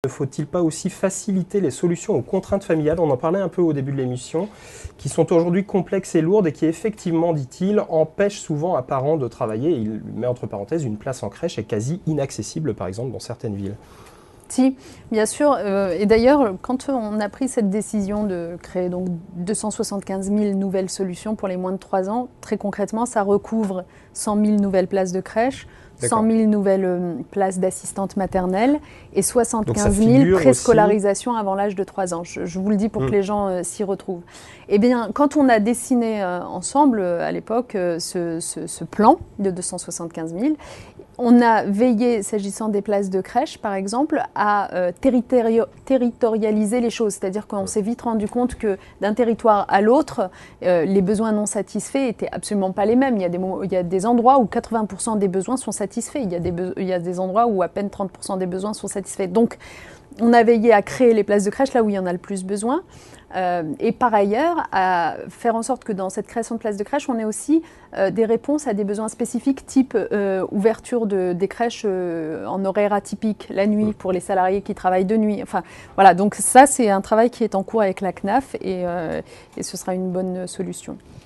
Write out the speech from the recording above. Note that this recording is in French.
Ne faut-il pas aussi faciliter les solutions aux contraintes familiales? On en parlait un peu au début de l'émission, qui sont aujourd'hui complexes et lourdes et qui effectivement, dit-il, empêchent souvent un parent de travailler. Il met entre parenthèses une place en crèche est quasi inaccessible, par exemple, dans certaines villes. Si, bien sûr. Et d'ailleurs, quand on a pris cette décision de créer donc 275 000 nouvelles solutions pour les moins de 3 ans, très concrètement, ça recouvre 100 000 nouvelles places de crèche, 100 000 nouvelles places d'assistantes maternelles et 75 000 préscolarisations avant l'âge de 3 ans. Je vous le dis pour que les gens s'y retrouvent. Eh bien, quand on a dessiné ensemble, à l'époque, ce plan de 275 000, on a veillé, s'agissant des places de crèche, par exemple, à territorialiser les choses. C'est-à-dire qu'on s'est vite rendu compte que d'un territoire à l'autre, les besoins non satisfaits n'étaient absolument pas les mêmes. Il y a des endroits où 80% des besoins sont satisfaits. Il y a des endroits où à peine 30% des besoins sont satisfaits. Donc, on a veillé à créer les places de crèche là où il y en a le plus besoin. Et par ailleurs, à faire en sorte que dans cette création de places de crèche, on ait aussi des réponses à des besoins spécifiques, type ouverture des crèches en horaire atypique, la nuit, pour les salariés qui travaillent de nuit. Enfin, voilà, donc ça, c'est un travail qui est en cours avec la CNAF et ce sera une bonne solution.